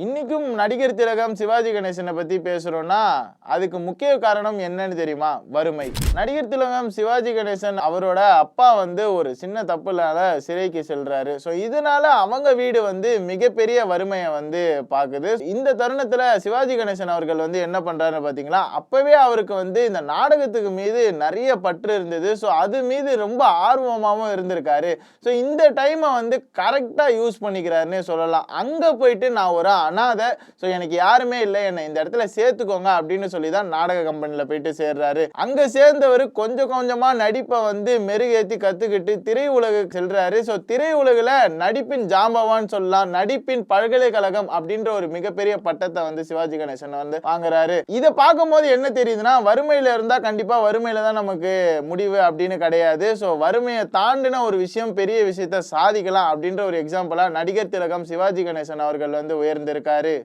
இன்னைக்கும் நடிகர் திலகம் சிவாஜி கணேசனை பத்தி பேசுறோம்னா அதுக்கு முக்கிய காரணம் என்னன்னு தெரியுமா? வறுமை. நடிகர் திலகம் சிவாஜி கணேசன் அவரோட அப்பா வந்து ஒரு சின்ன தப்புனால சிறைக்கு செல்றாரு. சோ இதனால அவங்க வீடு வந்து மிகப்பெரிய வறுமையை வந்து பாக்குது. இந்த தருணத்துல சிவாஜி கணேசன் அவர்கள் வந்து என்ன பண்றாருன்னு பாத்தீங்களா, அப்பவே அவருக்கு வந்து இந்த நாடகத்துக்கு மீது நிறைய பற்று இருந்தது. சோ அது மீது ரொம்ப ஆர்வமாவும் இருந்திருக்காரு. சோ இந்த டைமை வந்து கரெக்டா யூஸ் பண்ணிக்கிறாருன்னு சொல்லலாம். அங்க போயிட்டு நான் ஒரு அனாதை, சோ எனக்கு யாருமே இல்ல, என்ன இந்த இடத்துல சேர்த்துக்கோங்க அப்படின்னு சொல்லி தான் நாடக கம்பெனில போயிட்டு சேர்றாரு. அங்க சேர்ந்தவர் கொஞ்சம் கொஞ்சமா நடிப்பை வந்து மெருகேத்தி கத்துக்கிட்டு திரையுலகுக்கு செல்றாரு. சோ திரையுலகுல நடிப்பின் ஜாம்பவான் சொல்லலாம், நடிப்பின் பல்கலைக்கழகம் அப்படின்ற ஒரு மிகப்பெரிய பட்டத்தை வந்து சிவாஜி கணேசன் வந்து வாங்குறாரு. இதை பார்க்கும்போது என்ன தெரியுதுன்னா, வறுமையில இருந்தா கண்டிப்பா வறுமையில தான் நமக்கு முடிவு அப்படின்னு கிடையாது. சோ வறுமையை தாண்டின ஒரு விஷயம் பெரிய விஷயத்தை சாதிக்கலாம் அப்படின்ற ஒரு எக்ஸாம்பிளா நடிகர் திலகம் சிவாஜி கணேசன் அவர்கள் வந்து உயர்ந்திருக்காரு.